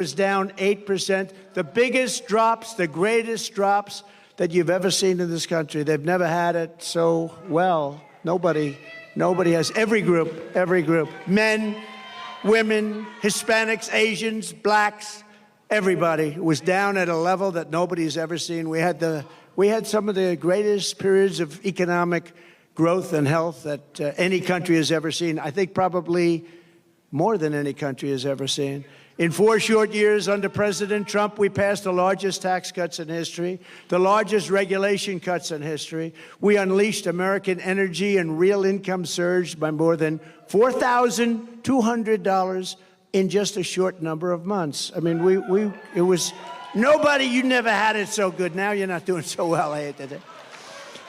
is down 8%. The biggest drops, the greatest drops that you've ever seen in this country. They've never had it so well. Nobody has. Every group, men, women, Hispanics, Asians, blacks, everybody was down at a level that nobody's ever seen. We had some of the greatest periods of economic growth and health that any country has ever seen. I think probably more than any country has ever seen. In 4 short years under President Trump, we passed the largest tax cuts in history, the largest regulation cuts in history. We unleashed American energy and real income surged by more than $4,200 in just a short number of months. I mean, it was nobody, you never had it so good. Now you're not doing so well, I hate to say.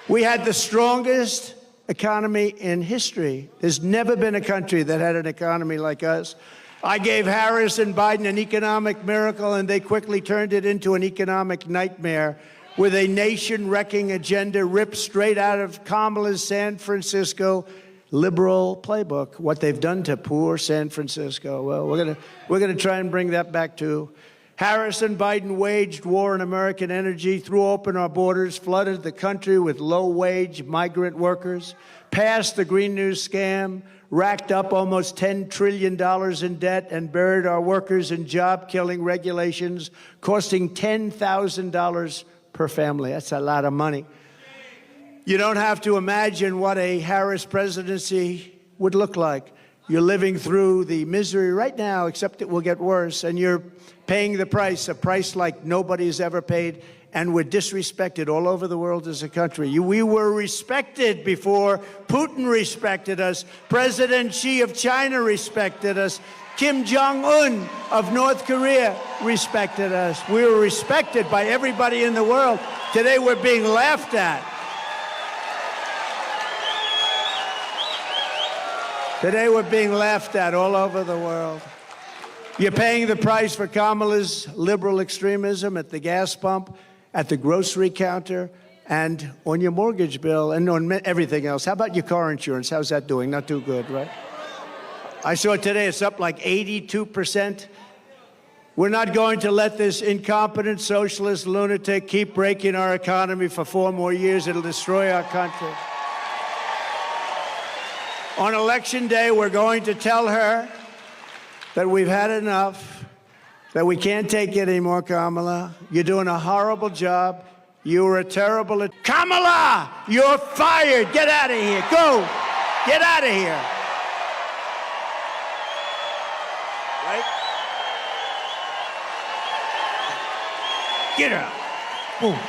We had the strongest economy in history. There's never been a country that had an economy like us. I gave Harris and Biden an economic miracle, and they quickly turned it into an economic nightmare with a nation-wrecking agenda ripped straight out of Kamala's San Francisco liberal playbook. What they've done to poor San Francisco. Well, we're gonna try and bring that back too. Harris and Biden waged war on American energy, threw open our borders, flooded the country with low-wage migrant workers, passed the Green New scam, racked up almost $10 trillion in debt, and buried our workers in job-killing regulations, costing $10,000 per family. That's a lot of money. You don't have to imagine what a Harris presidency would look like. You're living through the misery right now, except it will get worse, and you're paying the price, a price like nobody's ever paid, and we're disrespected all over the world as a country. We were respected before Putin respected us. President Xi of China respected us. Kim Jong-un of North Korea respected us. We were respected by everybody in the world. Today we're being laughed at. Today we're being laughed at all over the world. You're paying the price for Kamala's liberal extremism at the gas pump, at the grocery counter, and on your mortgage bill, and on everything else. How about your car insurance? How's that doing? Not too good, right? I saw today it's up like 82%. We're not going to let this incompetent socialist lunatic keep breaking our economy for 4 more years. It'll destroy our country. On Election Day, we're going to tell her that we've had enough, that we can't take it anymore, Kamala. You're doing a horrible job. You were a terrible... Kamala, you're fired. Get out of here. Go. Get out of here. Right? Get out. Boom.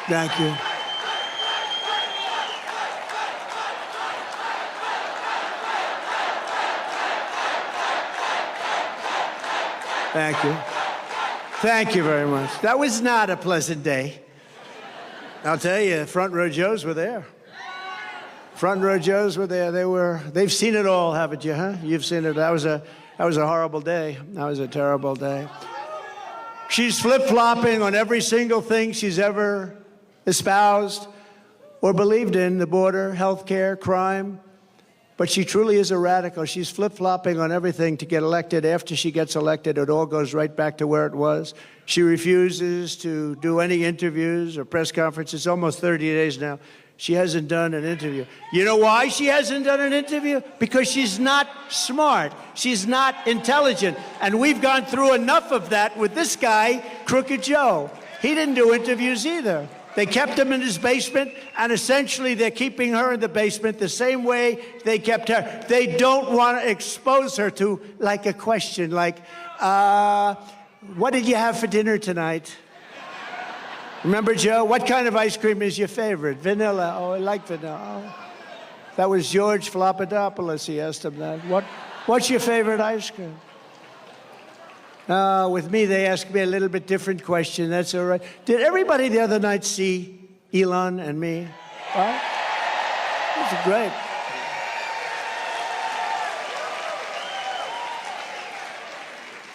Thank you. Thank you. Thank you very much. That was not a pleasant day. I'll tell you, front row Joes were there. Front row Joes were there. They've seen it all, haven't you, huh? You've seen it. That was a horrible day. That was a terrible day. She's flip-flopping on every single thing she's ever espoused or believed in, the border, health care, crime. But she truly is a radical. She's flip-flopping on everything to get elected. After she gets elected, it all goes right back to where it was. She refuses to do any interviews or press conferences. Almost 30 days now. She hasn't done an interview. You know why she hasn't done an interview? Because she's not smart. She's not intelligent. And we've gone through enough of that with this guy, Crooked Joe. He didn't do interviews either. They kept him in his basement, and essentially they're keeping her in the basement the same way they kept her. They don't want to expose her to, like, a question like, what did you have for dinner tonight? Remember, Joe? What kind of ice cream is your favorite? Vanilla. Oh, I like vanilla. Oh. That was George Flopadopoulos. He asked him that. What's your favorite ice cream? With me, they asked me a little bit different question. That's all right. Did everybody the other night see Elon and me? Right? It was great.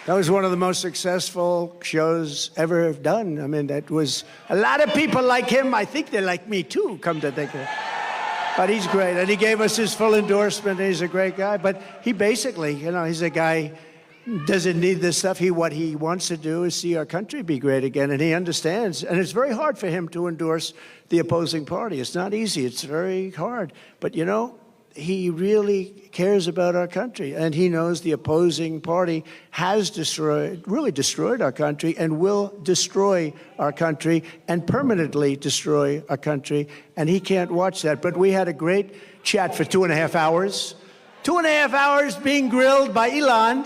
That was one of the most successful shows ever done. I mean, that was a lot of people like him. I think they like me too, come to think of it. But he's great, and he gave us his full endorsement. He's a great guy, but he basically, he's a guy doesn't need this stuff. What he wants to do is see our country be great again, and he understands. And it's very hard for him to endorse the opposing party. It's not easy. It's very hard. But, he really cares about our country, and he knows the opposing party has really destroyed our country and will destroy our country and permanently destroy our country, and he can't watch that. But we had a great chat for 2.5 hours. 2.5 hours being grilled by Elon,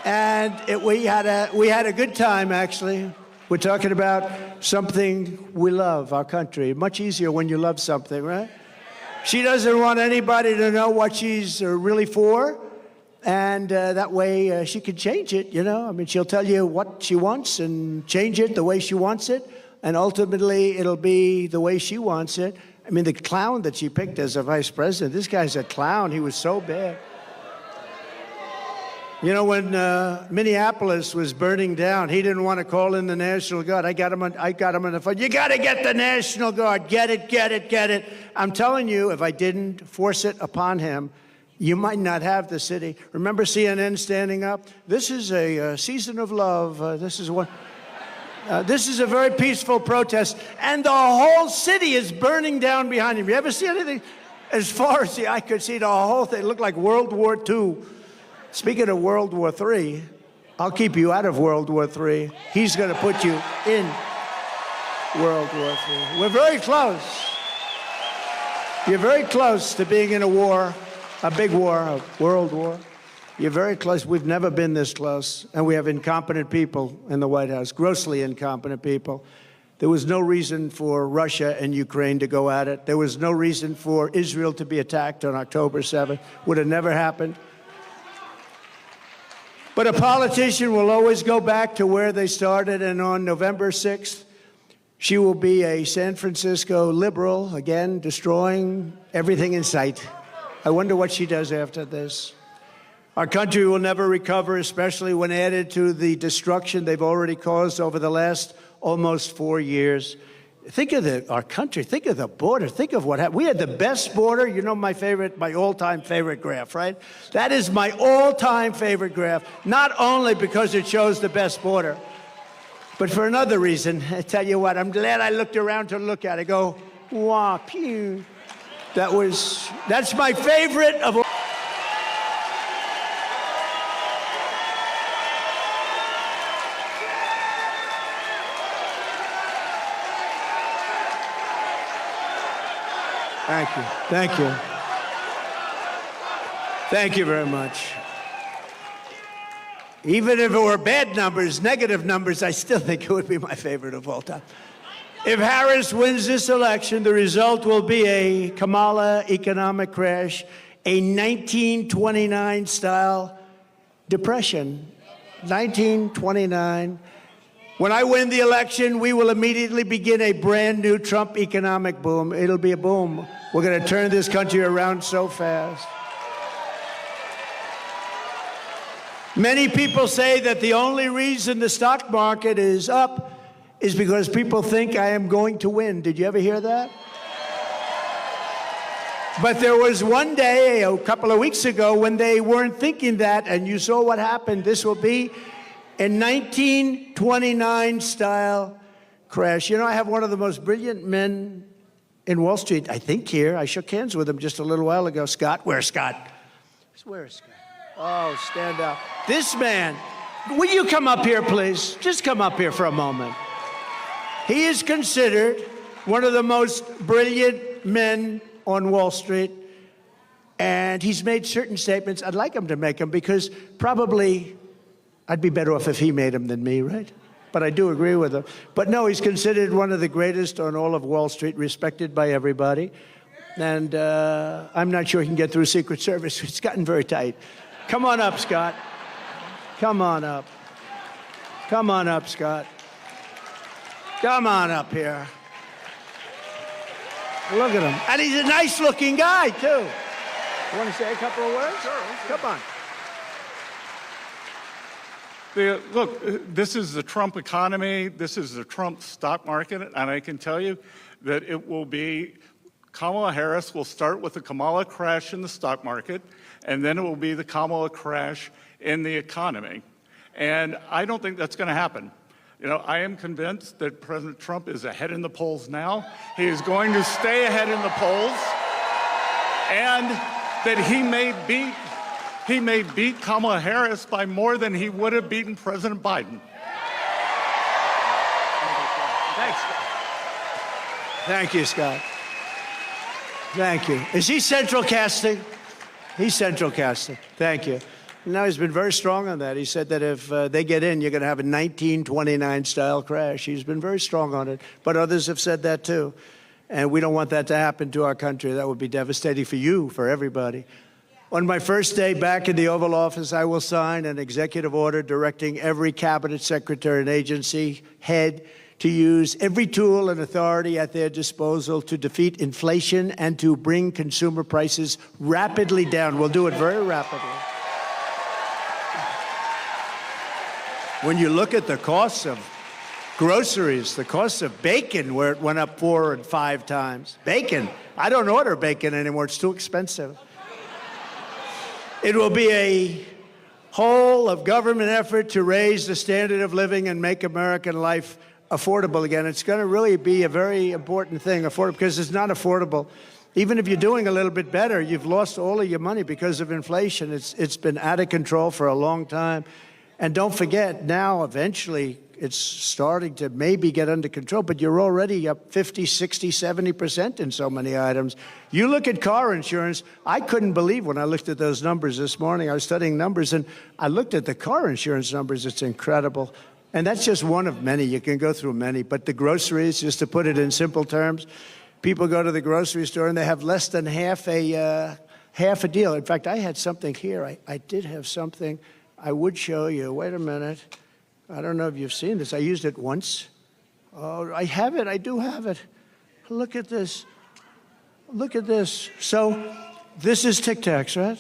and we had a good time, actually. We're talking about something we love, our country. Much easier when you love something, right? She doesn't want anybody to know what she's really for, and that way she can change it, she'll tell you what she wants and change it the way she wants it, and ultimately it'll be the way she wants it. The clown that she picked as a vice president, this guy's a clown. He was so bad. When Minneapolis was burning down, he didn't want to call in the National Guard. I got him on the phone. You got to get the National Guard. Get it. I'm telling you, if I didn't force it upon him, you might not have the city. Remember CNN standing up? This is a season of love. This is a very peaceful protest, and the whole city is burning down behind him. You ever see anything? As far as the eye could see, the whole thing looked like World War II. Speaking of World War III, I'll keep you out of World War III. He's going to put you in World War III. We're very close. You're very close to being in a war, a big war, a world war. You're very close. We've never been this close. And we have incompetent people in the White House, grossly incompetent people. There was no reason for Russia and Ukraine to go at it. There was no reason for Israel to be attacked on October 7th. Would have never happened. But a politician will always go back to where they started, and on November 6th, she will be a San Francisco liberal, again, destroying everything in sight. I wonder what she does after this. Our country will never recover, especially when added to the destruction they've already caused over the last almost 4 years. Think of our country. Think of the border. Think of what happened. We had the best border. My all-time favorite graph, right? That is my all-time favorite graph, not only because it shows the best border, but for another reason. I tell you what, I'm glad I looked around to look at it. Go, wah, pew. That's my favorite of all. Thank you. Thank you. Thank you very much. Even if it were bad numbers, negative numbers, I still think it would be my favorite of all time. If Harris wins this election, the result will be a Kamala economic crash, a 1929-style depression. 1929. When I win the election, we will immediately begin a brand new Trump economic boom. It'll be a boom. We're going to turn this country around so fast. Many people say that the only reason the stock market is up is because people think I am going to win. Did you ever hear that? But there was one day, a couple of weeks ago, when they weren't thinking that, and you saw what happened. This will be a 1929-style crash. I have one of the most brilliant men in Wall Street, I think here. I shook hands with him just a little while ago. Scott, where's Scott? Where's Scott? Oh, stand up. This man, will you come up here, please? Just come up here for a moment. He is considered one of the most brilliant men on Wall Street, and he's made certain statements. I'd like him to make them because probably I'd be better off if he made them than me, right? But I do agree with him. But no, he's considered one of the greatest on all of Wall Street, respected by everybody. And I'm not sure he can get through Secret Service. It's gotten very tight. Come on up, Scott. Come on up. Come on up, Scott. Come on up here. Look at him. And he's a nice-looking guy, too. You want to say a couple of words? Sure. Come on. Look, this is the Trump economy. This is the Trump stock market. And I can tell you that it will be Kamala Harris will start with the Kamala crash in the stock market, and then it will be the Kamala crash in the economy. And I don't think that's going to happen. You know, I am convinced that President Trump is ahead in the polls now. He is going to stay ahead in the polls, and that he may beat Kamala Harris by more than he would have beaten President Biden. Thanks. Thank you, Scott. Thank you. Is he central casting? He's central casting. Thank you. No, he's been very strong on that. He said that if they get in, you're going to have a 1929-style crash. He's been very strong on it. But others have said that, too. And we don't want that to happen to our country. That would be devastating for you, for everybody. On my first day back in the Oval Office, I will sign an executive order directing every cabinet secretary and agency head to use every tool and authority at their disposal to defeat inflation and to bring consumer prices rapidly down. We'll do it very rapidly. When you look at the costs of groceries, the cost of bacon, where it went up 4 and 5 times. Bacon. I don't order bacon anymore. It's too expensive. It will be a whole of government effort to raise the standard of living and make American life affordable again. It's going to really be a very important thing, affordable, because it's not affordable. Even if you're doing a little bit better, you've lost all of your money because of inflation. It's been out of control for a long time. And don't forget, now, eventually, it's starting to maybe get under control, but you're already up 50, 60, 70% in so many items. You look at car insurance, I couldn't believe when I looked at those numbers this morning. I was studying numbers, and I looked at the car insurance numbers. It's incredible. And that's just one of many. You can go through many. But the groceries, just to put it in simple terms, people go to the grocery store, and they have less than half a deal. In fact, I had something here. I did have something I would show you. Wait a minute. I don't know if you've seen this. I used it once. Oh, I have it. I do have it. Look at this. Look at this. So this is Tic Tacs, right?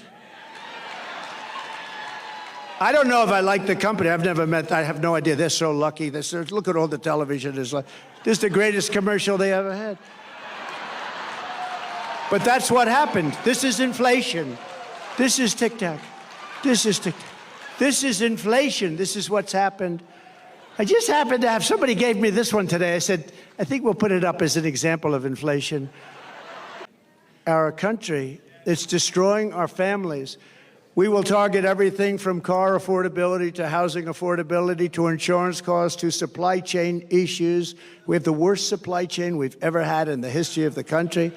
I don't know if I like the company. I've never met. I have no idea. They're so lucky. Look at all the television. This is the greatest commercial they ever had. But that's what happened. This is inflation. This is Tic Tac. This is Tic Tac. This is inflation. This is what's happened. I just happened to have, somebody gave me this one today. I said, I think we'll put it up as an example of inflation. Our country, it's destroying our families. We will target everything from car affordability to housing affordability to insurance costs to supply chain issues. We have the worst supply chain we've ever had in the history of the country.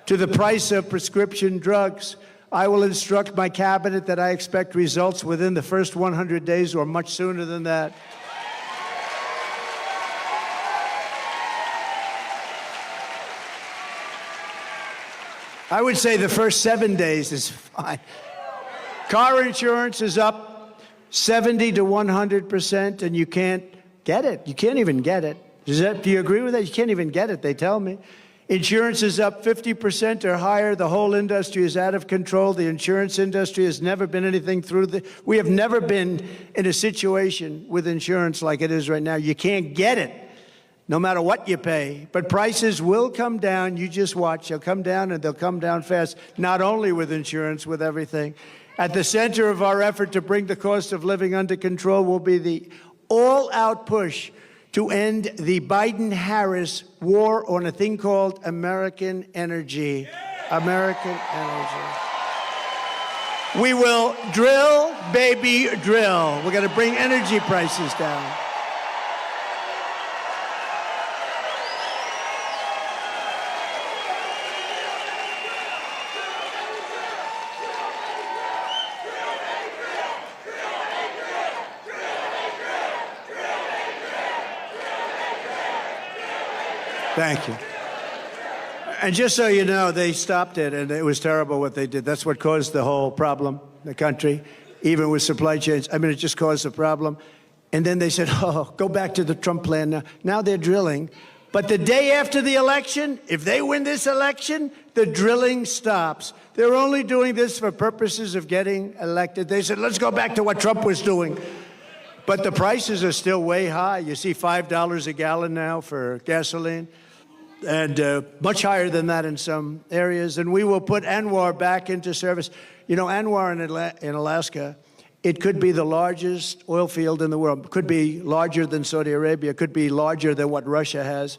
To the price of prescription drugs. I will instruct my cabinet that I expect results within the first 100 days or much sooner than that. I would say the first 7 days is fine. Car insurance is up 70 to 100%, and you can't get it. You can't even get it. Do you agree with that? You can't even get it, they tell me. Insurance is up 50% or higher. The whole industry is out of control. The insurance industry has never been anything we have never been in a situation with insurance like it is right now. You can't get it, no matter what you pay. But prices will come down. You just watch. They'll come down, and they'll come down fast, not only with insurance, with everything. At the center of our effort to bring the cost of living under control will be the all-out push to end the Biden-Harris war on a thing called American energy. American energy. We will drill, baby, drill. We're going to bring energy prices down. Thank you. And just so you know, they stopped it, and it was terrible what they did. That's what caused the whole problem in the country, even with supply chains. I mean, it just caused the problem. And then they said, oh, go back to the Trump plan now. Now they're drilling. But the day after the election, if they win this election, the drilling stops. They're only doing this for purposes of getting elected. They said, let's go back to what Trump was doing. But the prices are still way high. You see $5 a gallon now for gasoline. and much higher than that in some areas. And we will put ANWR back into service. You know, ANWR in Alaska, it could be the largest oil field in the world. It could be larger than Saudi Arabia. It could be larger than what Russia has.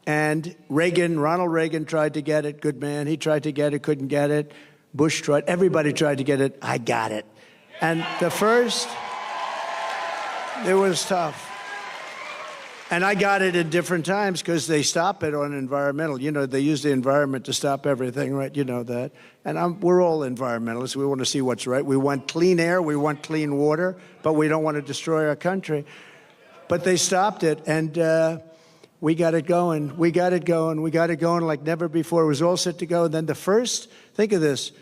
And Ronald Reagan tried to get it. Good man. He tried to get it, couldn't get it. Bush tried. Everybody tried to get it. I got it. And the first, it was tough. And I got it at different times because they stop it on environmental. You know, they use the environment to stop everything, right? You know that. And we're all environmentalists. We want to see what's right. We want clean air. We want clean water. But we don't want to destroy our country. But they stopped it. And we got it going. We got it going. We got it going like never before. It was all set to go. And then think of this.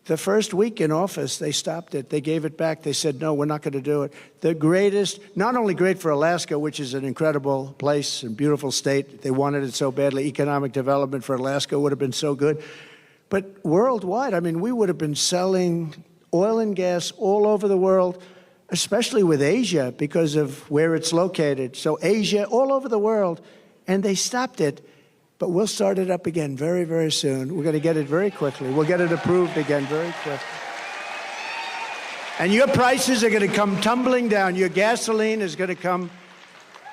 The first week in office, they stopped it. They gave it back. They said, no, we're not going to do it. The greatest, not only great for Alaska, which is an incredible place and beautiful state. They wanted it so badly. Economic development for Alaska would have been so good. But worldwide, I mean, we would have been selling oil and gas all over the world, especially with Asia because of where it's located. So Asia, all over the world. And they stopped it. But we'll start it up again very, very soon. We're going to get it very quickly. We'll get it approved again very quickly. And your prices are going to come tumbling down. Your gasoline is going to come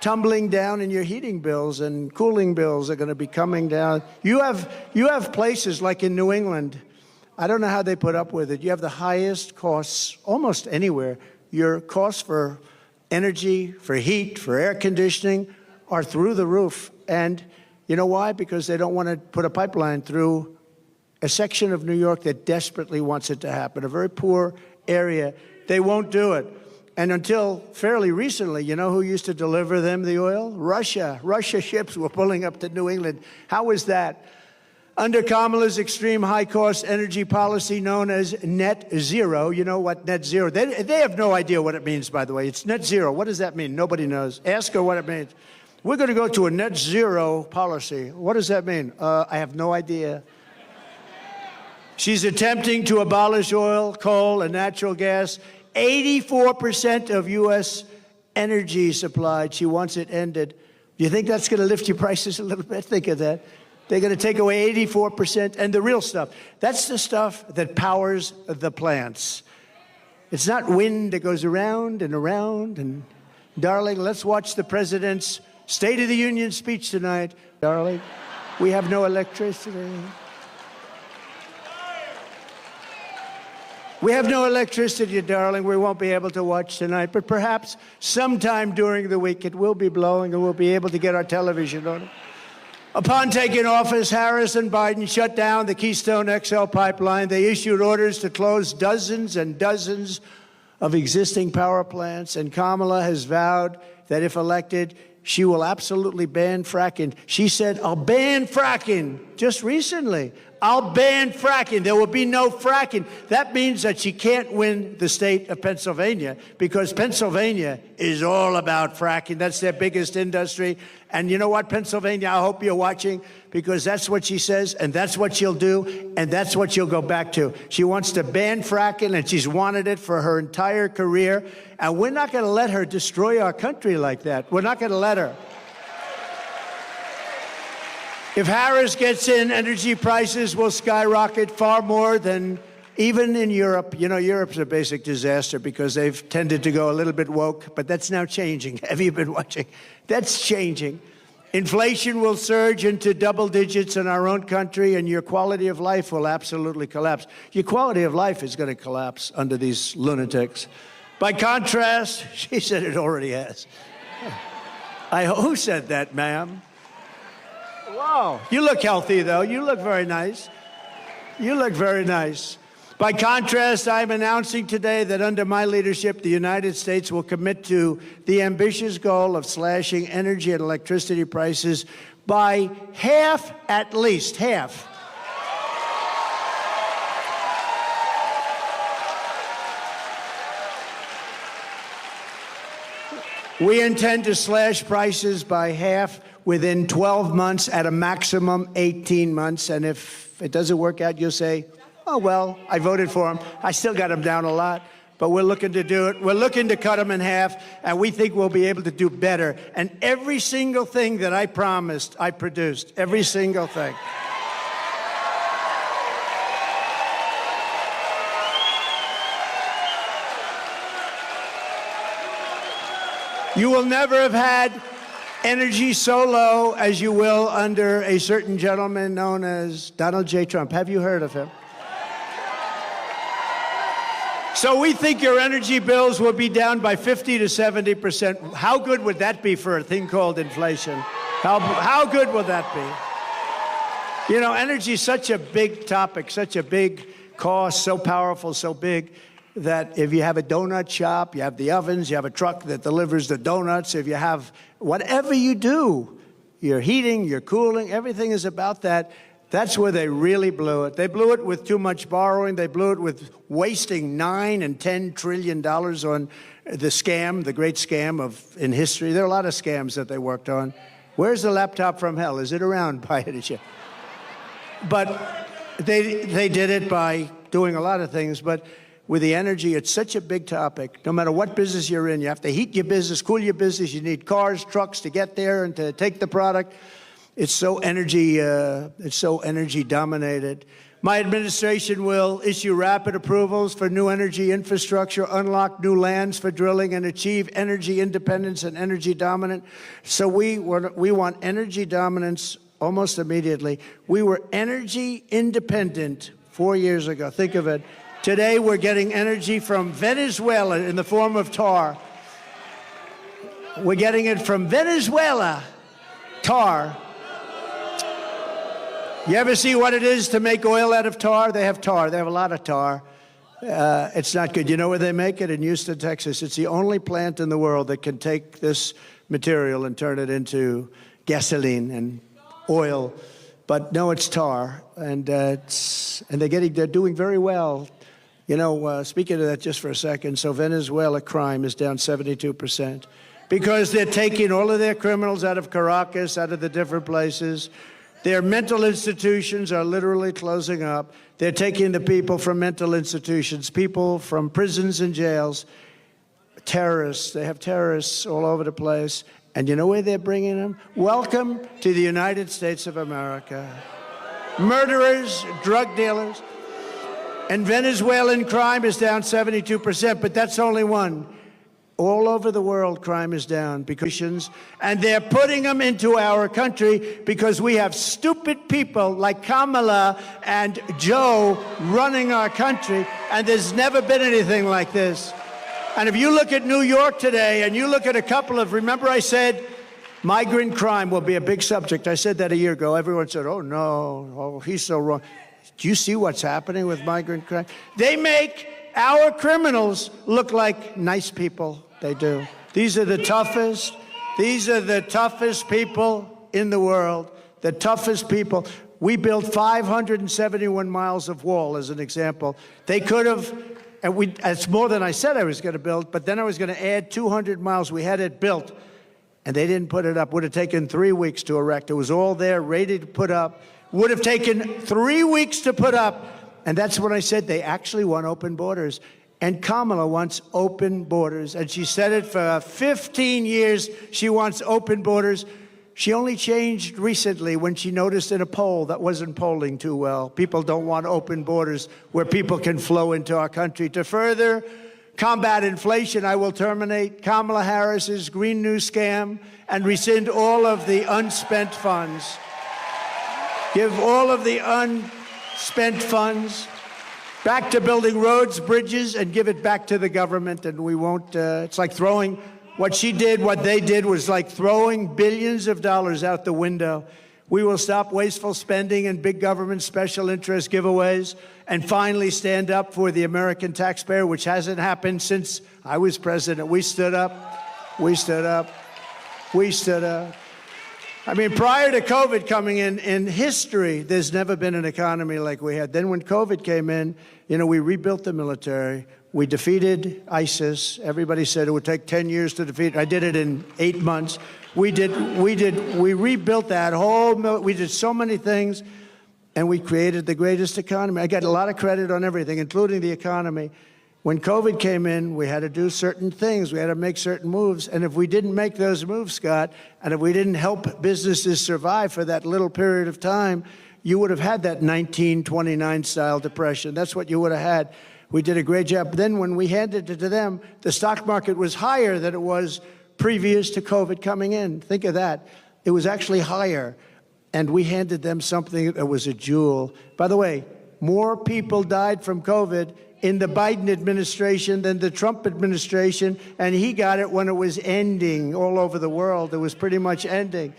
tumbling down, and your heating bills and cooling bills are going to be coming down. You have places like in New England. I don't know how they put up with it. You have the highest costs almost anywhere. Your costs for energy, for heat, for air conditioning are through the roof. And you know why? Because they don't want to put a pipeline through a section of New York that desperately wants it to happen, a very poor area. They won't do it. And until fairly recently, you know who used to deliver them the oil? Russia. Russia ships were pulling up to New England. How was that? Under Kamala's extreme high-cost energy policy known as net zero, you know what net zero, they have no idea what it means, by the way. It's net zero. What does that mean? Nobody knows. Ask her what it means. We're going to go to a net zero policy. What does that mean? I have no idea. She's attempting to abolish oil, coal, and natural gas. 84% of U.S. energy supplied. She wants it ended. Do you think that's going to lift your prices a little bit? Think of that. They're going to take away 84%. And the real stuff, that's the stuff that powers the plants. It's not wind that goes around and around. And, darling, let's watch the president's State of the Union speech tonight, darling. We have no electricity. We have no electricity, darling. We won't be able to watch tonight. But perhaps sometime during the week it will be blowing and we'll be able to get our television on it. Upon taking office, Harris and Biden shut down the Keystone XL pipeline. They issued orders to close dozens and dozens of existing power plants. And Kamala has vowed that if elected, she will absolutely ban fracking. She said, I'll ban fracking just recently. I'll ban fracking. There will be no fracking. That means that she can't win the state of Pennsylvania because Pennsylvania is all about fracking. That's their biggest industry. And you know what, Pennsylvania, I hope you're watching because that's what she says and that's what she'll do and that's what she'll go back to. She wants to ban fracking and she's wanted it for her entire career. And we're not going to let her destroy our country like that. We're not going to let her. If Harris gets in, energy prices will skyrocket far more than even in Europe. You know, Europe's a basic disaster because they've tended to go a little bit woke, but that's now changing. Have you been watching? That's changing. Inflation will surge into double digits in our own country, and your quality of life will absolutely collapse. Your quality of life is going to collapse under these lunatics. By contrast, she said it already has. Who said that, ma'am? Wow. You look healthy, though. You look very nice. You look very nice. By contrast, I'm announcing today that under my leadership, the United States will commit to the ambitious goal of slashing energy and electricity prices by half, at least half. We intend to slash prices by half within 12 months, at a maximum 18 months. And if it doesn't work out, you'll say, oh, well, I voted for him. I still got him down a lot. but we're looking to do it. We're looking to cut them in half, and we think we'll be able to do better. And every single thing that I promised, I produced. Every single thing. You will never have had energy so low as you will under a certain gentleman known as Donald J. Trump. Have you heard of him? So we think your energy bills will be down by 50 to 70%. How good would that be for a thing called inflation? How good will that be? You know, energy is such a big topic, such a big cost, so powerful, so big, that if you have a donut shop, you have the ovens, you have a truck that delivers the donuts, if you have whatever you do, your heating, your cooling, everything is about that. That's where they really blew it. They blew it with too much borrowing. They blew it with wasting $9 and $10 trillion on the scam, the great scam in history. There are a lot of scams that they worked on. Where's the laptop from hell? Is it around by any chance? But they did it by doing a lot of things. But with the energy, it's such a big topic. No matter what business you're in, you have to heat your business, cool your business. You need cars, trucks to get there and to take the product. It's so energy dominated. My administration will issue rapid approvals for new energy infrastructure, unlock new lands for drilling, and achieve energy independence and energy dominance. So we want energy dominance almost immediately. We were energy independent 4 years ago. Think of it. Today, we're getting energy from Venezuela in the form of tar. We're getting it from Venezuela, tar. You ever see what it is to make oil out of tar? They have tar. They have a lot of tar. It's not good. You know where they make it? In Houston, Texas. It's the only plant in the world that can take this material and turn it into gasoline and oil. But no, it's tar, and they're doing very well. You know, speaking of that just for a second, so Venezuela crime is down 72% because they're taking all of their criminals out of Caracas, out of the different places. Their mental institutions are literally closing up. They're taking the people from mental institutions, people from prisons and jails, terrorists. They have terrorists all over the place. And you know where they're bringing them? Welcome to the United States of America. Murderers, drug dealers. And Venezuelan crime is down 72%, but that's only one. All over the world, crime is down because, and they're putting them into our country because we have stupid people like Kamala and Joe running our country, and there's never been anything like this. And if you look at New York today, and you look at a couple of, remember I said migrant crime will be a big subject. I said that a year ago. Everyone said, oh no, oh, he's so wrong. Do you see what's happening with migrant crime? They make our criminals look like nice people. They do. These are the toughest. These are the toughest people in the world. The toughest people. We built 571 miles of wall, as an example. They could have, and it's more than I said I was going to build, but then I was going to add 200 miles. We had it built, and they didn't put it up. Would have taken 3 weeks to erect. It was all there, ready to put up. Would have taken 3 weeks to put up. And that's when I said they actually want open borders. And Kamala wants open borders. And she said it for 15 years. She wants open borders. She only changed recently when she noticed in a poll that wasn't polling too well. People don't want open borders where people can flow into our country. To further combat inflation, I will terminate Kamala Harris's Green New Scam and rescind all of the unspent funds. Give all of the unspent funds back to building roads, bridges, and give it back to the government. And we won't, it's like throwing, what she did, what they did was like throwing billions of dollars out the window. We will stop wasteful spending and big government special interest giveaways and finally stand up for the American taxpayer, which hasn't happened since I was president. We stood up. We stood up. We stood up. I mean, prior to COVID coming in history, there's never been an economy like we had. Then when COVID came in, you know, we rebuilt the military. We defeated ISIS. Everybody said it would take 10 years to defeat. I did it in 8 months. We rebuilt that whole, we did so many things, and we created the greatest economy. I got a lot of credit on everything, including the economy. When COVID came in, we had to do certain things. We had to make certain moves. And if we didn't make those moves, Scott, and if we didn't help businesses survive for that little period of time, you would have had that 1929-style depression. That's what you would have had. We did a great job. Then when we handed it to them, the stock market was higher than it was previous to COVID coming in. Think of that. It was actually higher. And we handed them something that was a jewel. By the way, more people died from COVID in the Biden administration than the Trump administration, and he got it when it was ending all over the world. It was pretty much ending.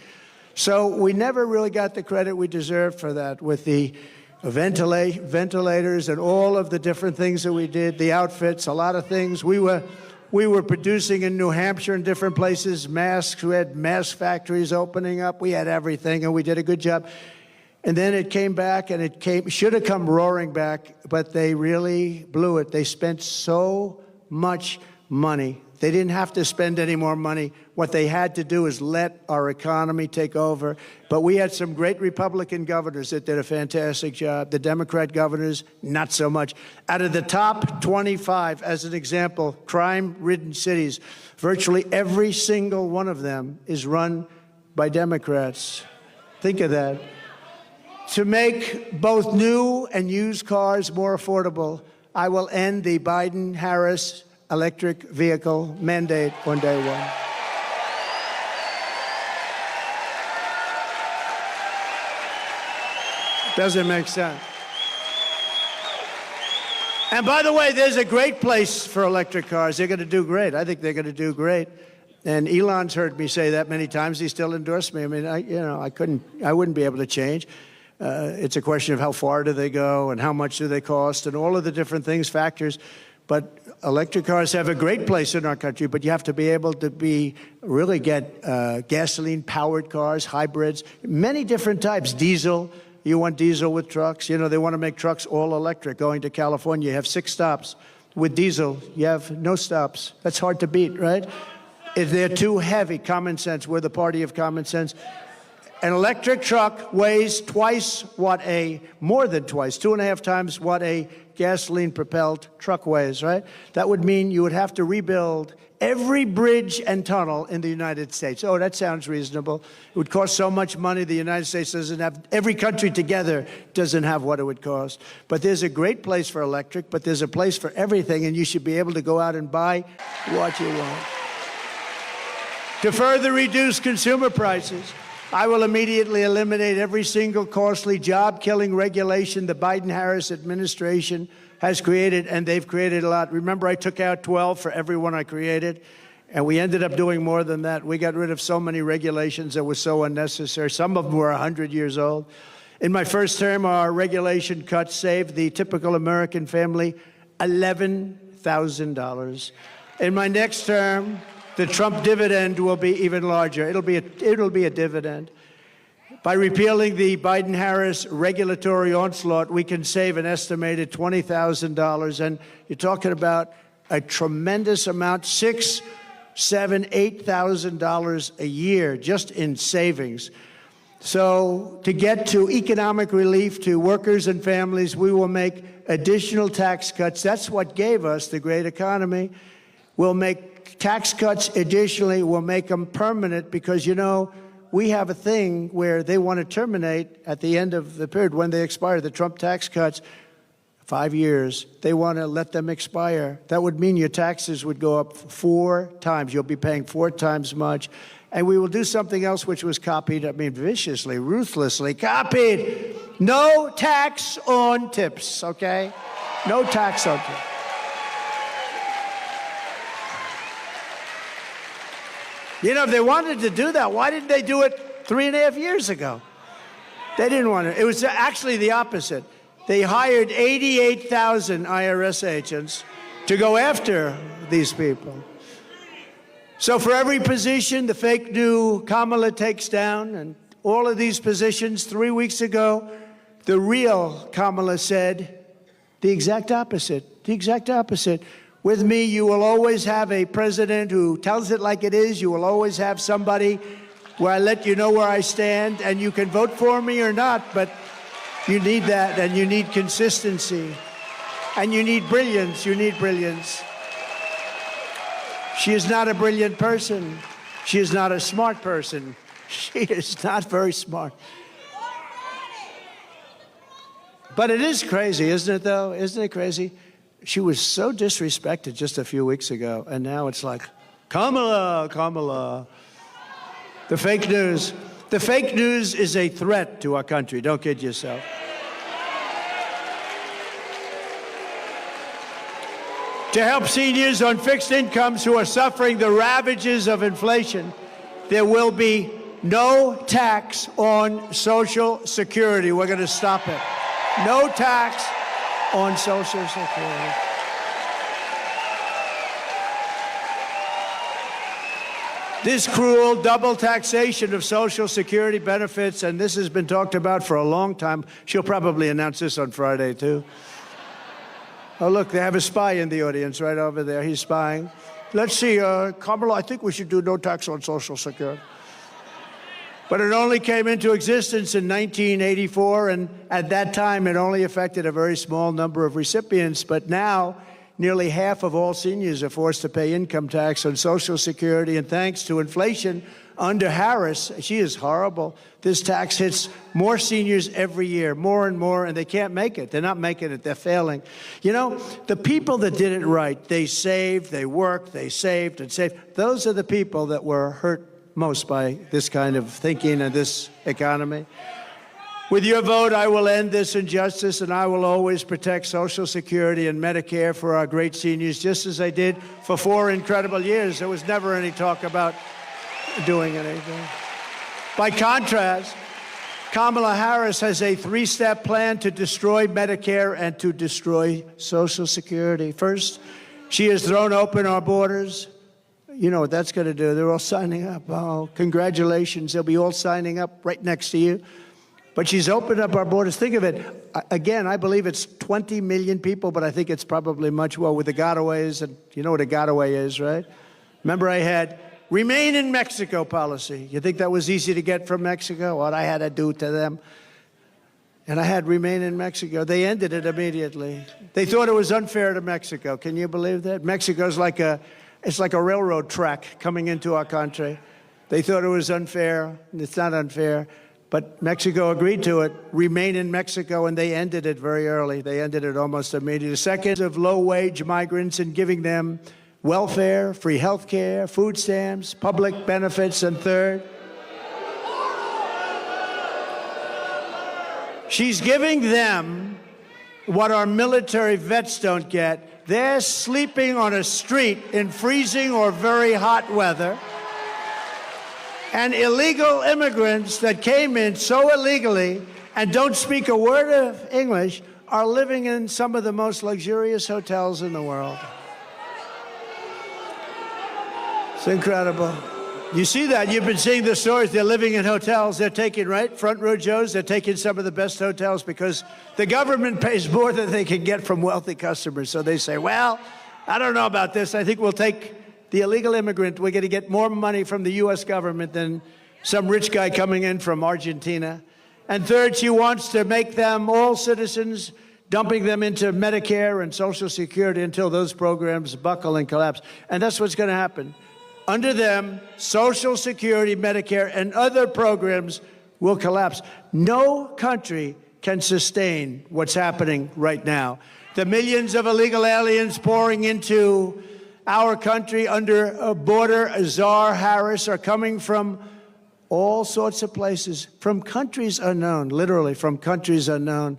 So we never really got the credit we deserved for that with the ventilators and all of the different things that we did, the outfits, a lot of things. We were producing in New Hampshire and different places, masks. We had mask factories opening up. We had everything, and we did a good job. And then it came back, and it should have come roaring back, but they really blew it. They spent so much money. They didn't have to spend any more money. What they had to do is let our economy take over. But we had some great Republican governors that did a fantastic job. The Democrat governors, not so much. Out of the top 25, as an example, crime-ridden cities, virtually every single one of them is run by Democrats. Think of that. To make both new and used cars more affordable, I will end the Biden-Harris electric vehicle mandate on day one. Doesn't make sense. And by the way, there's a great place for electric cars. They're going to do great. I think they're going to do great. And Elon's heard me say that many times. He still endorsed me. I mean, I wouldn't be able to change. It's a question of how far do they go and how much do they cost and all of the different things, factors. But electric cars have a great place in our country, but you have to be able to really get gasoline-powered cars, hybrids, many different types, diesel. You want diesel with trucks. You know, they want to make trucks all electric. Going to California, you have 6 stops. With diesel, you have no stops. That's hard to beat, right? If they're too heavy, common sense. We're the party of common sense. An electric truck weighs more than twice, 2.5 times what a gasoline-propelled truck weighs, right? That would mean you would have to rebuild every bridge and tunnel in the United States. Oh, that sounds reasonable. It would cost so much money. The United States doesn't have, every country together doesn't have what it would cost. But there's a great place for electric, but there's a place for everything, and you should be able to go out and buy what you want. To further reduce consumer prices, I will immediately eliminate every single costly job-killing regulation the Biden-Harris administration has created, and they've created a lot. Remember, I took out 12 for every one I created, and we ended up doing more than that. We got rid of so many regulations that were so unnecessary. Some of them were 100 years old. In my first term, our regulation cuts saved the typical American family $11,000. In my next term, the Trump dividend will be even larger. It'll be a dividend. By repealing the Biden-Harris regulatory onslaught, we can save an estimated $20,000. And you're talking about a tremendous amount, $6,000, $7,000, $8,000 a year just in savings. So to get to economic relief to workers and families, we will make additional tax cuts. That's what gave us the great economy. We'll make tax cuts additionally, we'll make them permanent because, you know, we have a thing where they want to terminate at the end of the period when they expire. The Trump tax cuts, 5 years, they want to let them expire. That would mean your taxes would go up 4 times. You'll be paying 4 times much. And we will do something else which was copied, I mean, viciously, ruthlessly copied. No tax on tips, okay? No tax on tips. You know, if they wanted to do that, why didn't they do it 3.5 years ago? They didn't want to. It was actually the opposite. They hired 88,000 IRS agents to go after these people. So for every position the fake new Kamala takes down, and all of these positions, 3 weeks ago, the real Kamala said the exact opposite, the exact opposite. With me, you will always have a president who tells it like it is. You will always have somebody where I let you know where I stand, and you can vote for me or not, but you need that, and you need consistency. And you need brilliance. You need brilliance. She is not a brilliant person. She is not a smart person. She is not very smart. But it is crazy, isn't it, though? Isn't it crazy? She was so disrespected just a few weeks ago, and now it's like, Kamala, Kamala. The fake news. The fake news is a threat to our country. Don't kid yourself. To help seniors on fixed incomes who are suffering the ravages of inflation, there will be no tax on Social Security. We're going to stop it. No tax on Social Security. This cruel double taxation of Social Security benefits, and this has been talked about for a long time. She'll probably announce this on Friday, too. Oh, look, they have a spy in the audience right over there. He's spying. Let's see, Kamala, I think we should do no tax on Social Security. But it only came into existence in 1984, and at that time, it only affected a very small number of recipients. But now, nearly half of all seniors are forced to pay income tax on Social Security, and thanks to inflation under Harris, she is horrible. This tax hits more seniors every year, more and more, and they can't make it. They're not making it. They're failing. You know, the people that did it right, they saved, they worked, they saved and saved. Those are the people that were hurt most by this kind of thinking and this economy. With your vote, I will end this injustice, and I will always protect Social Security and Medicare for our great seniors, just as I did for 4 incredible years. There was never any talk about doing anything. By contrast, Kamala Harris has a 3-step plan to destroy Medicare and to destroy Social Security. First, she has thrown open our borders. You know what that's going to do. They're all signing up. Oh, congratulations. They'll be all signing up right next to you. But she's opened up our borders. Think of it. Again, I believe it's 20 million people, but I think it's probably much more with the gotaways. And you know what a gotaway is, right? Remember, I had remain in Mexico policy. You think that was easy to get from Mexico? What I had to do to them. And I had remain in Mexico. They ended it immediately. They thought it was unfair to Mexico. Can you believe that? Mexico's like it's like a railroad track coming into our country. They thought it was unfair. It's not unfair. But Mexico agreed to it, remain in Mexico, and they ended it very early. They ended it almost immediately. Second, of low-wage migrants and giving them welfare, free health care, food stamps, public benefits. And third, she's giving them what our military vets don't get. They're sleeping on a street in freezing or very hot weather. And illegal immigrants that came in so illegally and don't speak a word of English are living in some of the most luxurious hotels in the world. It's incredible. You see that. You've been seeing the stories. They're living in hotels. They're taking, right, front row Joes. They're taking some of the best hotels because the government pays more than they can get from wealthy customers. So they say, well, I don't know about this. I think we'll take the illegal immigrant. We're going to get more money from the U.S. government than some rich guy coming in from Argentina. And third, she wants to make them all citizens, dumping them into Medicare and Social Security until those programs buckle and collapse. And that's what's going to happen. Under them, Social Security, Medicare, and other programs will collapse. No country can sustain what's happening right now. The millions of illegal aliens pouring into our country under a border czar Harris are coming from all sorts of places, from countries unknown, literally from countries unknown.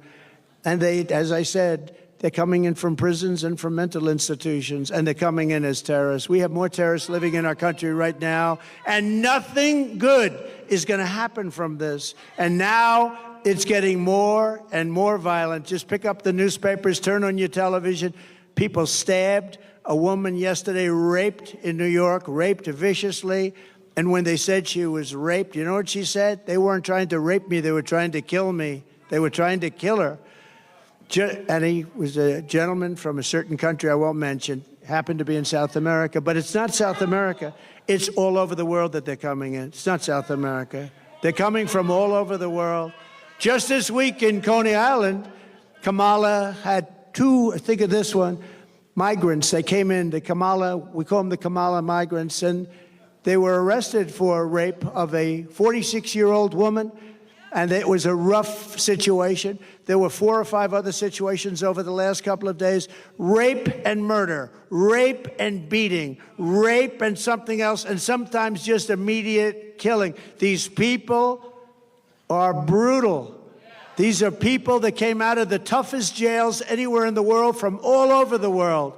And they, as I said, they're coming in from prisons and from mental institutions, and they're coming in as terrorists. We have more terrorists living in our country right now, and nothing good is going to happen from this. And now it's getting more and more violent. Just pick up the newspapers, turn on your television. People stabbed. A woman yesterday raped in New York, raped viciously. And when they said she was raped, you know what she said? They weren't trying to rape me. They were trying to kill me. They were trying to kill her. And he was a gentleman from a certain country I won't mention, happened to be in South America. But it's not South America. It's all over the world that they're coming in. It's not South America. They're coming from all over the world. Just this week in Coney Island, Kamala had think of this one, migrants. They came in, we call them the Kamala migrants, and they were arrested for rape of a 46-year-old woman, and it was a rough situation. There were 4 or 5 other situations over the last couple of days. Rape and murder, rape and beating, rape and something else, and sometimes just immediate killing. These people are brutal. These are people that came out of the toughest jails anywhere in the world, from all over the world.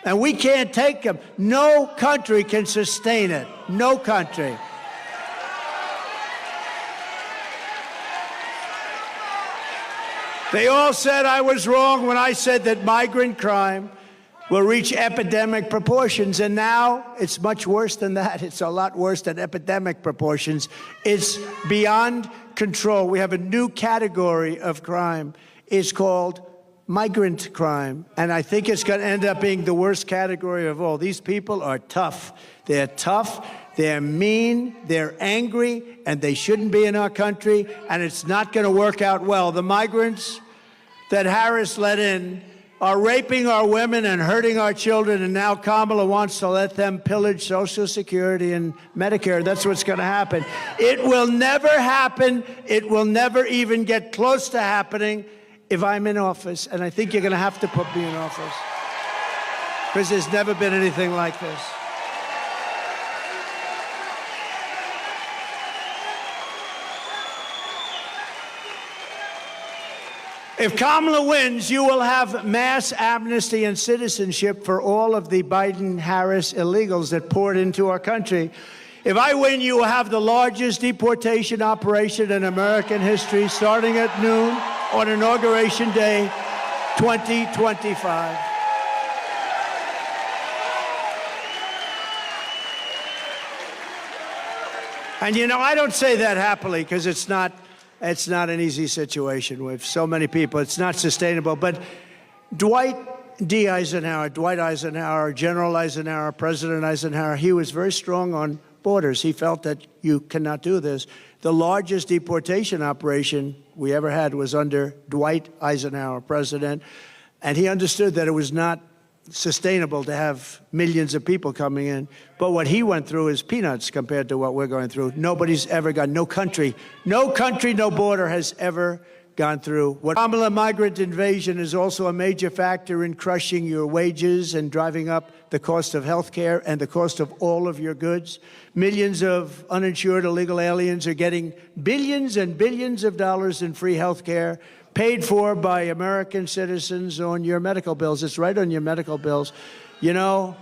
And we can't take them. No country can sustain it. No country. They all said I was wrong when I said that migrant crime will reach epidemic proportions, and now it's much worse than that. It's a lot worse than epidemic proportions. It's beyond control. We have a new category of crime. It's called migrant crime, and I think it's going to end up being the worst category of all. These people are tough. They're tough. They're mean, they're angry, and they shouldn't be in our country, and it's not going to work out well. The migrants that Harris let in are raping our women and hurting our children, and now Kamala wants to let them pillage Social Security and Medicare. That's what's going to happen. It will never happen. It will never even get close to happening if I'm in office, and I think you're going to have to put me in office, because there's never been anything like this. If Kamala wins, you will have mass amnesty and citizenship for all of the Biden-Harris illegals that poured into our country. If I win, you will have the largest deportation operation in American history, starting at noon on Inauguration Day 2025. And you know, I don't say that happily, because it's not an easy situation with so many people. It's not sustainable. But Dwight Eisenhower, General Eisenhower, President Eisenhower, he was very strong on borders. He felt that you cannot do this. The largest deportation operation we ever had was under Dwight Eisenhower, president, and he understood that it was not sustainable to have millions of people coming in. But what he went through is peanuts compared to what we're going through. Nobody's ever gone, no country, no border has ever gone through. What Kamala migrant invasion is also a major factor in crushing your wages and driving up the cost of health care and the cost of all of your goods. Millions of uninsured illegal aliens are getting billions and billions of dollars in free health care, paid for by American citizens on your medical bills. It's right on your medical bills. You know,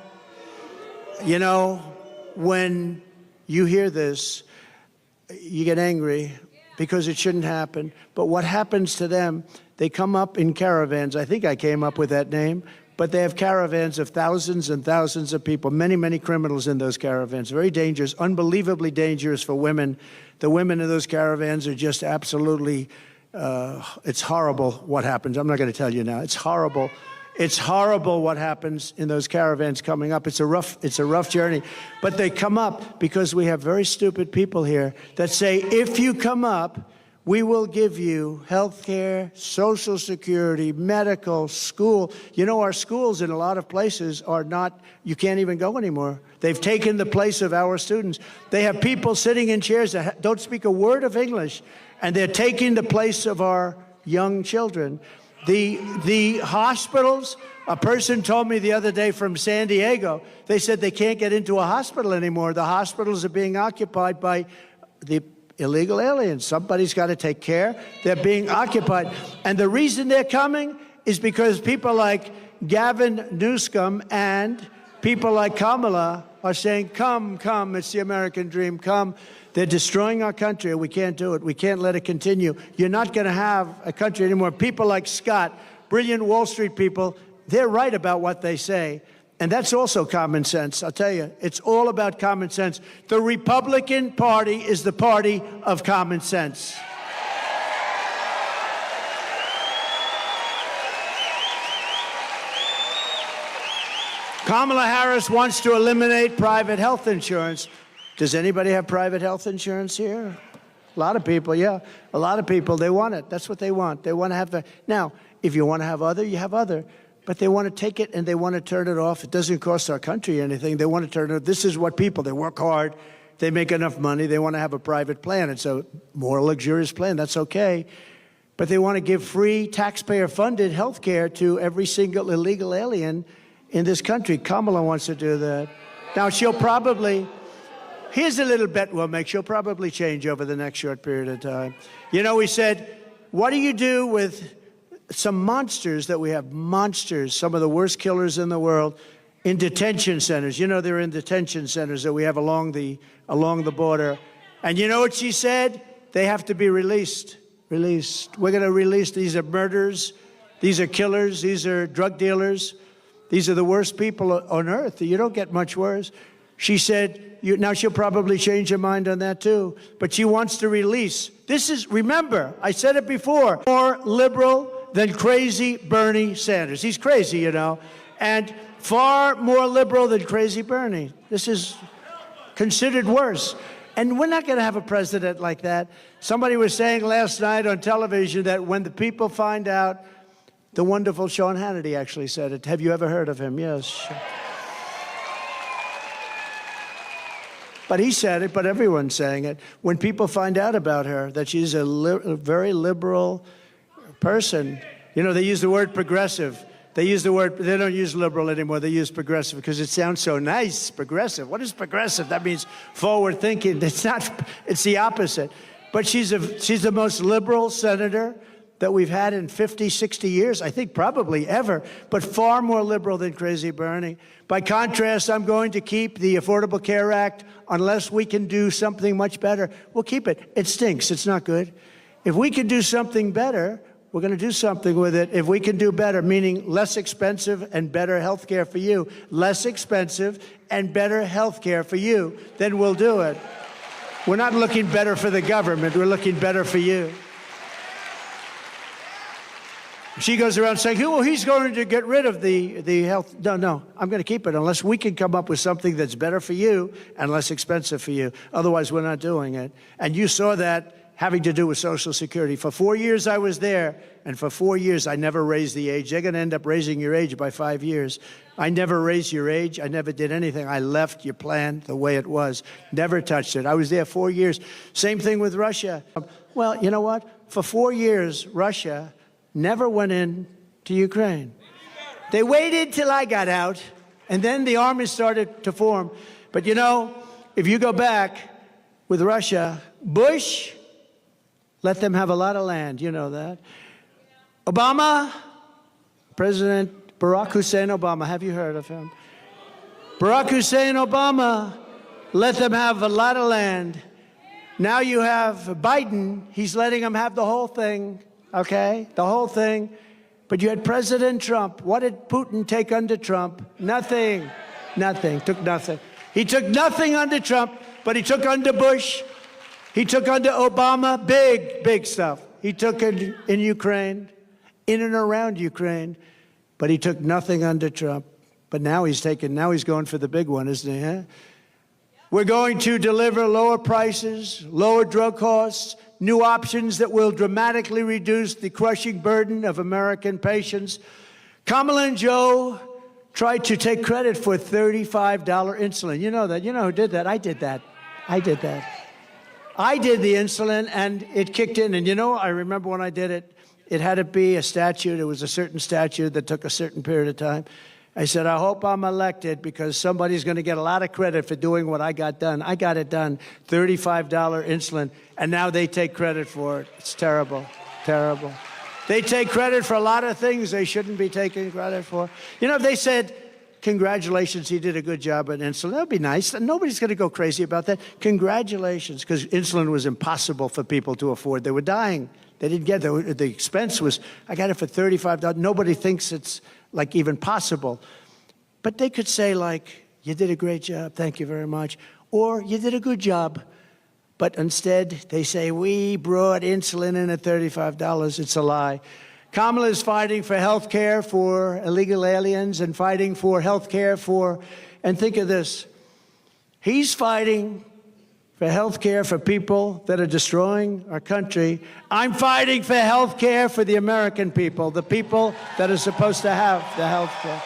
when you hear this, you get angry because it shouldn't happen. But what happens to them, they come up in caravans. I think I came up with that name. But they have caravans of thousands and thousands of people, many, many criminals in those caravans. Very dangerous, unbelievably dangerous for women. The women in those caravans are just absolutely, it's horrible what happens. I'm not going to tell you now. It's horrible. It's horrible what happens in those caravans coming up. It's a rough journey. But they come up because we have very stupid people here that say, if you come up, we will give you health care, Social Security, medical, school. You know, our schools in a lot of places are not, you can't even go anymore. They've taken the place of our students. They have people sitting in chairs that don't speak a word of English, and they're taking the place of our young children. The hospitals, a person told me the other day from San Diego, they said they can't get into a hospital anymore. The hospitals are being occupied by the illegal aliens. Somebody's got to take care. They're being occupied. And the reason they're coming is because people like Gavin Newsom and people like Kamala are saying, come, come, it's the American dream, come. They're destroying our country. We can't do it. We can't let it continue. You're not going to have a country anymore. People like Scott, brilliant Wall Street people, they're right about what they say. And that's also common sense. I'll tell you, it's all about common sense. The Republican Party is the party of common sense. Kamala Harris wants to eliminate private health insurance. Does anybody have private health insurance here? A lot of people, yeah. A lot of people, they want it. That's what they want. They want to have the... Now, if you want to have other, you have other. But they want to take it and they want to turn it off. It doesn't cost our country anything. They want to turn it off. This is what people, they work hard. They make enough money. They want to have a private plan. It's a more luxurious plan. That's okay. But they want to give free taxpayer-funded health care to every single illegal alien in this country. Kamala wants to do that. Now, she'll probably... Here's a little bet we'll make. She'll probably change over the next short period of time. You know, we said, what do you do with some monsters that we have? Monsters, some of the worst killers in the world, in detention centers. You know, they're in detention centers that we have along the border. And you know what she said? They have to be released. Released. We're going to release. These are murderers. These are killers. These are drug dealers. These are the worst people on earth. You don't get much worse. She said, now she'll probably change her mind on that too, but she wants to release. This is, remember, I said it before, more liberal than crazy Bernie Sanders. He's crazy, you know, and far more liberal than crazy Bernie. This is considered worse. And we're not going to have a president like that. Somebody was saying last night on television that when the people find out, the wonderful Sean Hannity actually said it. Have you ever heard of him? Yes. But he said it, but everyone's saying it. When people find out about her, that she's a very liberal person, you know, they use the word progressive. They use the word, they don't use liberal anymore, they use progressive because it sounds so nice, progressive. What is progressive? That means forward thinking. It's not, it's the opposite. But she's the most liberal senator that we've had in 50, 60 years, I think probably ever, but far more liberal than crazy Bernie. By contrast, I'm going to keep the Affordable Care Act unless we can do something much better. We'll keep it. It stinks. It's not good. If we can do something better, we're going to do something with it. If we can do better, meaning less expensive and better health care for you, less expensive and better health care for you, then we'll do it. We're not looking better for the government. We're looking better for you. She goes around saying, well, he's going to get rid of the health. No, I'm going to keep it unless we can come up with something that's better for you and less expensive for you. Otherwise, we're not doing it. And you saw that having to do with Social Security. For 4 years, I was there, and for 4 years, I never raised the age. They're going to end up raising your age by 5 years. I never raised your age. I never did anything. I left your plan the way it was. Never touched it. I was there 4 years. Same thing with Russia. Well, you know what? For 4 years, Russia never went in to Ukraine. They waited till I got out, and then the army started to form. But you know, if you go back with Russia, Bush let them have a lot of land. You know that. Obama, President Barack Hussein Obama, have you heard of him? Barack Hussein Obama let them have a lot of land. Now you have Biden, he's letting them have the whole thing. Okay, the whole thing. But you had President Trump. What did Putin take under Trump? Nothing. Nothing. Took nothing. He took nothing under Trump, but he took under Bush. He took under Obama. Big, big stuff. He took it in Ukraine, in and around Ukraine, but he took nothing under Trump. But now he's going for the big one, isn't he? Huh? We're going to deliver lower prices, lower drug costs, new options that will dramatically reduce the crushing burden of American patients. Kamala and Joe tried to take credit for $35 insulin. You know that. You know who did that? I did that. I did that. I did the insulin, and it kicked in. And you know, I remember when I did it, it had to be a statute. It was a certain statute that took a certain period of time. I said, I hope I'm elected because somebody's going to get a lot of credit for doing what I got done. I got it done, $35 insulin, and now they take credit for it. It's terrible, terrible. They take credit for a lot of things they shouldn't be taking credit for. You know, if they said, congratulations, he did a good job on insulin, that would be nice. Nobody's going to go crazy about that. Congratulations, because insulin was impossible for people to afford. They were dying. They didn't get it. The expense was, I got it for $35. Nobody thinks it's like even possible. But they could say like, you did a great job, thank you very much. Or you did a good job. But instead, they say, we brought insulin in at $35. It's a lie. Kamala is fighting for health care for illegal aliens and fighting for health care for, and think of this, he's fighting for health care for people that are destroying our country. I'm fighting for health care for the American people, the people that are supposed to have the health care.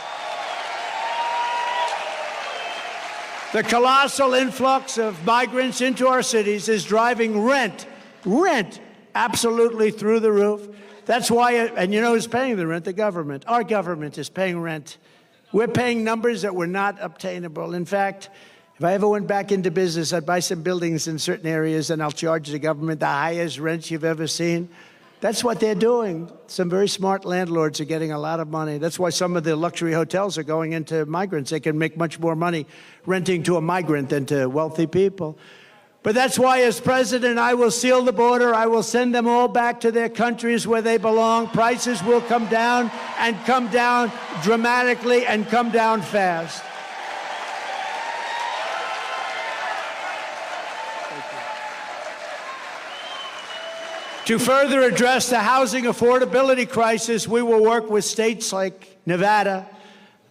The colossal influx of migrants into our cities is driving rent absolutely through the roof. That's why, and you know who's paying the rent? The government. Our government is paying rent. We're paying numbers that were not obtainable. In fact, if I ever went back into business, I'd buy some buildings in certain areas and I'll charge the government the highest rents you've ever seen. That's what they're doing. Some very smart landlords are getting a lot of money. That's why some of the luxury hotels are going into migrants. They can make much more money renting to a migrant than to wealthy people. But that's why, as president, I will seal the border. I will send them all back to their countries where they belong. Prices will come down and come down dramatically and come down fast. To further address the housing affordability crisis, we will work with states like Nevada,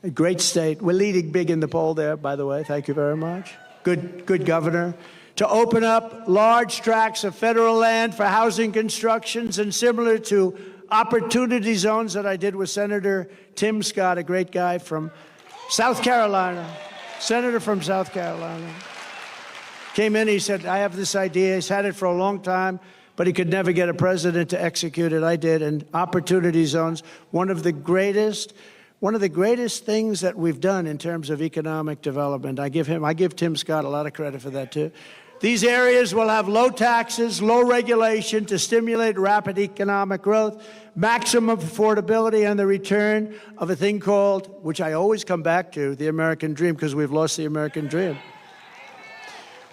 a great state. We're leading big in the poll there, by the way. Thank you very much. Good governor. To open up large tracts of federal land for housing constructions, and similar to opportunity zones that I did with Senator Tim Scott, a great guy from South Carolina, senator from South Carolina. Came in, he said, I have this idea. He's had it for a long time, but he could never get a president to execute it. I did. And opportunity zones, one of the greatest things that we've done in terms of economic development. I give Tim Scott a lot of credit for that too. These areas will have low taxes, low regulation to stimulate rapid economic growth, maximum affordability, and the return of a thing called, which I always come back to, the American dream, because we've lost the American dream.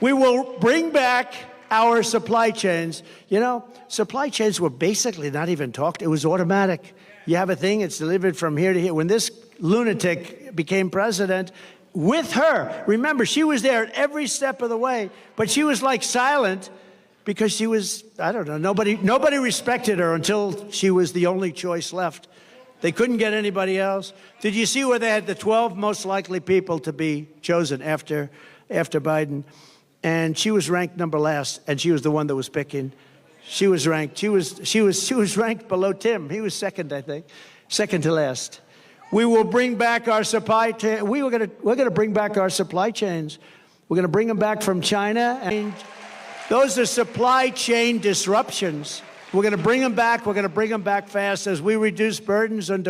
We will bring back our supply chains. You know, supply chains were basically not even talked. It was automatic. You have a thing, it's delivered from here to here. When this lunatic became president, with her, remember, she was there at every step of the way, but she was like silent because she was, I don't know, nobody respected her until she was the only choice left. They couldn't get anybody else. Did you see where they had the 12 most likely people to be chosen after Biden? And she was ranked number last, and she was the one that was picking. She was ranked below Tim. He was second, I think, second to last. We will bring back our supply chain. We're going to bring back our supply chains. We're going to bring them back from China. And those are supply chain disruptions. We're going to bring them back. We're going to bring them back fast as we reduce burdens on